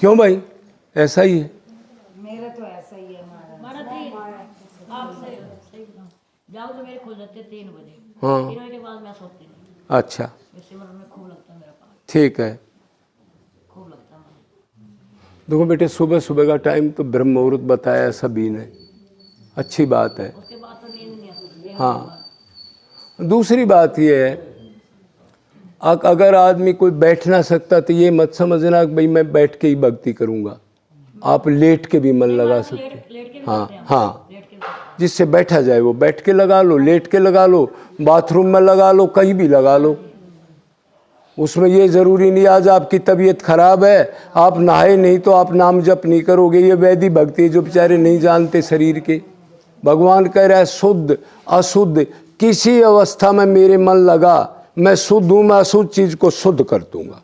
क्यों भाई, ऐसा ही है मेरा तो ऐसा ही है आपसे जाओ तो मेरे खुल जाते 3 बजे। हाँ 3 बजे के बाद मैं सोती नहीं। अच्छा वैसे मतलब में खूब लगता है मेरा पास, ठीक है। खूब लगता है मुझे। देखो बेटे, सुबह सुबह का टाइम तो ब्रह्म मुहूर्त बताया सभी ने, अच्छी बात है। उसके बाद तो नींद नहीं आती। हाँ, दूसरी बात ये है, अगर आदमी कोई बैठ ना सकता तो ये मत समझना कि भाई मैं बैठ के ही भक्ति करूँगा। आप लेट के भी मन लगा सकते। लेट के भी हाँ करते हैं, हाँ, लेट के भी करते हैं। जिससे बैठा जाए वो बैठ के लगा लो, लेट के लगा लो, बाथरूम में लगा लो, कहीं भी लगा लो। उसमें ये ज़रूरी नहीं आज आपकी तबीयत खराब है, आप नहाए नहीं तो आप नाम जप नहीं करोगे। ये वैदिक भक्ति है जो बेचारे नहीं जानते शरीर के। भगवान कह रहा है शुद्ध अशुद्ध किसी अवस्था में मेरे मन लगा, मैं शुद्ध हूँ, मैं अशुद्ध चीज को शुद्ध कर दूंगा।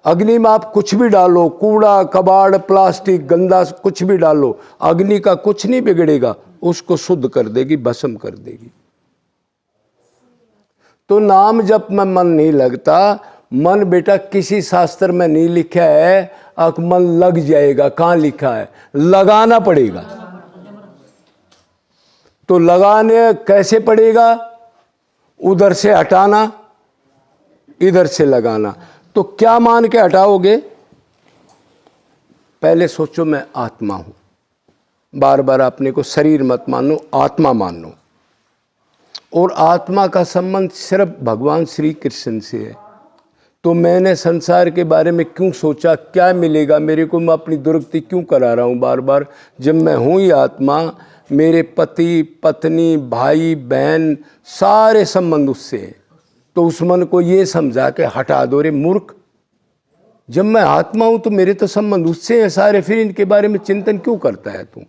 अग्नि में आप कुछ भी डालो, कूड़ा कबाड़ प्लास्टिक गंदा कुछ भी डालो, अग्नि का कुछ नहीं बिगड़ेगा, उसको शुद्ध कर देगी, भस्म कर देगी। तो नाम जप में मन नहीं लगता। मन बेटा किसी शास्त्र में नहीं लिखा है कि मन लग जाएगा, कहाँ लिखा है? लगाना पड़ेगा। तो लगाने कैसे पड़ेगा? उधर से हटाना, इधर से लगाना। तो क्या मान के हटाओगे? पहले सोचो मैं आत्मा हूं, बार बार अपने को शरीर मत मानो, आत्मा मानो। और आत्मा का संबंध सिर्फ भगवान श्री कृष्ण से है। तो मैंने संसार के बारे में क्यों सोचा, क्या मिलेगा मेरे को, मैं अपनी दुर्गति क्यों करा रहा हूँ बार बार, जब मैं हूँ ही आत्मा। मेरे पति पत्नी भाई बहन सारे संबंध उससे हैं। तो उस मन को ये समझा के हटा दो रे मूर्ख, जब मैं आत्मा हूं तो मेरे तो संबंध उससे हैं सारे, फिर इनके बारे में चिंतन क्यों करता है तू?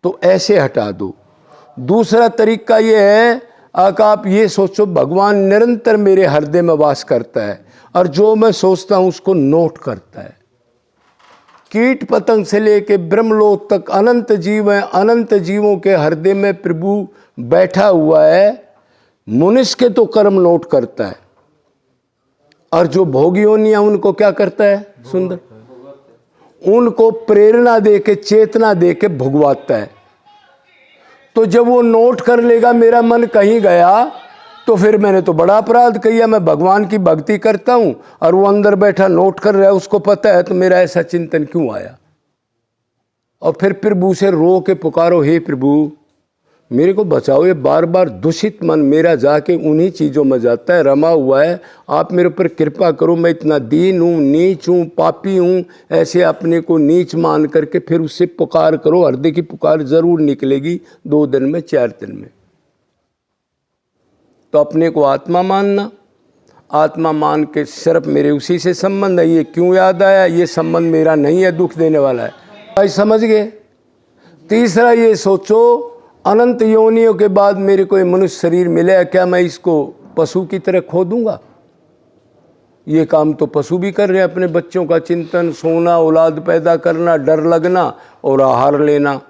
तो ऐसे हटा दो। दूसरा तरीका ये है कि आप ये सोचो भगवान निरंतर मेरे हृदय में वास करता है और जो मैं सोचता हूं उसको नोट करता है। कीट पतंग से लेके ब्रह्मलोक तक अनंत जीव हैं, अनंत जीवों के हृदय में प्रभु बैठा हुआ है। मनुष्य के तो कर्म नोट करता है और जो भोगियोनियां उनको क्या करता है? सुंदर, उनको प्रेरणा दे के चेतना दे के भुगवाता है। तो जब वो नोट कर लेगा मेरा मन कहीं गया तो फिर मैंने तो बड़ा अपराध किया। मैं भगवान की भक्ति करता हूं और वो अंदर बैठा नोट कर रहा है, उसको पता है, तो मेरा ऐसा चिंतन क्यों आया? और फिर प्रभु से रो के पुकारो, हे प्रभु मेरे को बचाओ। ये बार बार दूषित मन मेरा जाके उन्हीं चीज़ों में जाता है, रमा हुआ है। आप मेरे ऊपर कृपा करो, मैं इतना दीन हूँ, नीच हूँ, पापी हूँ। ऐसे अपने को नीच मान करके फिर उससे पुकार करो। हृदय की पुकार जरूर निकलेगी 2 दिन में 4 दिन में। तो अपने को आत्मा मानना, आत्मा मान के सिर्फ मेरे उसी से संबंध है। ये क्यों याद आया? ये संबंध मेरा नहीं है, दुख देने वाला है। भाई समझ गए? तीसरा ये सोचो अनंत योनियों के बाद मेरे को ये मनुष्य शरीर मिले, क्या मैं इसको पशु की तरह खो दूंगा? ये काम तो पशु भी कर रहे हैं, अपने बच्चों का चिंतन, सोना, औलाद पैदा करना, डर लगना और आहार लेना।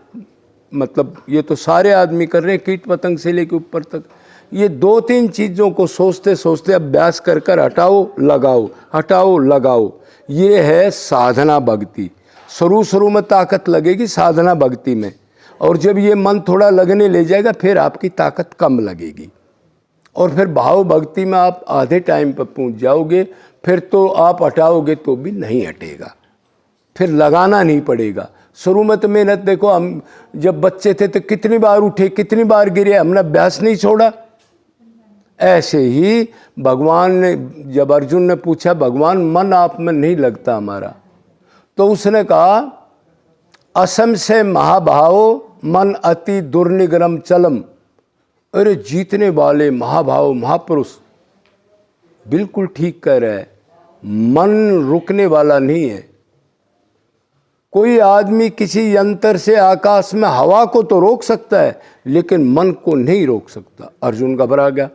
मतलब ये तो सारे आदमी कर रहे हैं, कीट पतंग से लेके ऊपर तक। ये 2-3 चीज़ों को सोचते सोचते अभ्यास कर कर हटाओ लगाओ, हटाओ लगाओ। ये है साधना भक्ति। शुरू में ताकत लगेगी साधना भक्ति में, और जब ये मन थोड़ा लगने ले जाएगा फिर आपकी ताकत कम लगेगी। और फिर भाव भक्ति में आप आधे टाइम पर पहुंच जाओगे, फिर तो आप हटाओगे तो भी नहीं हटेगा, फिर लगाना नहीं पड़ेगा। शुरू में तो मेहनत देखो, हम जब बच्चे थे तो कितनी बार उठे, कितनी बार गिरे, हमने अभ्यास नहीं छोड़ा। ऐसे ही भगवान ने, जब अर्जुन ने पूछा भगवान मन आप में नहीं लगता हमारा, तो उसने कहा असम से महाभाव मन अति दुर्निगरम चलम। अरे जीतने वाले महाभाव महापुरुष बिल्कुल ठीक कह रहे हैं, मन रुकने वाला नहीं है। कोई आदमी किसी यंत्र से आकाश में हवा को तो रोक सकता है लेकिन मन को नहीं रोक सकता। अर्जुन घबरा गया,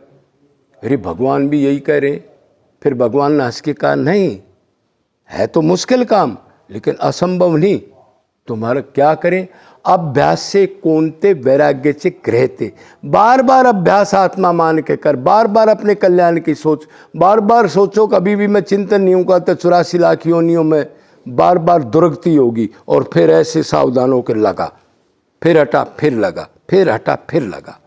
अरे भगवान भी यही कह रहे। फिर भगवान ने हंस के कहा नहीं, है तो मुश्किल काम लेकिन असंभव नहीं, तुम्हारा क्या करें? अभ्यास से कोनते वैराग्य से गृहते। बार बार अभ्यास आत्मा मान के कर, बार बार अपने कल्याण की सोच, बार बार सोचो कभी भी मैं चिंतन नहीं हूँ तो 84 लाख योनियों में बार बार दुर्गति होगी। और फिर ऐसे सावधान होकर लगा, फिर हटा फिर लगा, फिर हटा फिर लगा।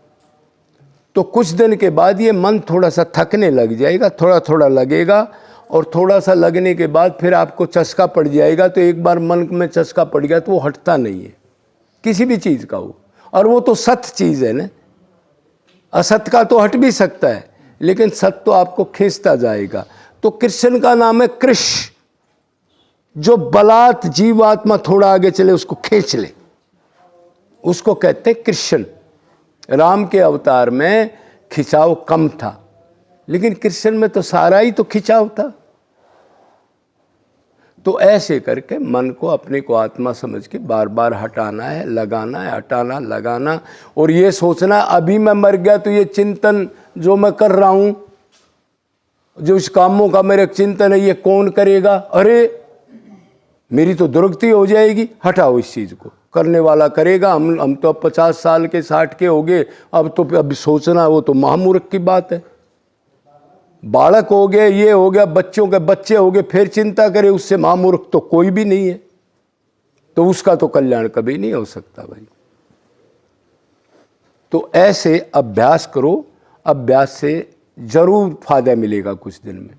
तो कुछ दिन के बाद ये मन थोड़ा सा थकने लग जाएगा, थोड़ा थोड़ा लगेगा, और थोड़ा सा लगने के बाद फिर आपको चस्का पड़ जाएगा। तो एक बार मन में चस्का पड़ गया तो वो हटता नहीं है, किसी भी चीज़ का हो। और वो तो सत्य चीज़ है ना, असत का तो हट भी सकता है, लेकिन सत्य तो आपको खींचता जाएगा। तो कृष्ण का नाम है कृष्ण, जो बलात् जीवात्मा थोड़ा आगे चले उसको खींच ले, उसको कहते हैं कृष्ण। राम के अवतार में खिंचाव कम था, लेकिन कृष्ण में तो सारा ही तो खिंचाव था। तो ऐसे करके मन को अपने को आत्मा समझ के बार बार हटाना है, लगाना है, हटाना लगाना। और ये सोचना अभी मैं मर गया तो ये चिंतन जो मैं कर रहा हूं, जो इस कामों का मेरा चिंतन है, ये कौन करेगा? अरे मेरी तो दुर्गति हो जाएगी। हटाओ इस चीज को, करने वाला करेगा। हम तो अब 50 साल के 60 के हो गए, अब तो अभी सोचना वो तो महामूर्ख की बात है। बालक हो गए, ये हो गया, बच्चों के बच्चे हो गए, फिर चिंता करे, उससे महामूर्ख तो कोई भी नहीं है। तो उसका तो कल्याण कभी नहीं हो सकता भाई। तो ऐसे अभ्यास करो, अभ्यास से जरूर फायदा मिलेगा कुछ दिन में।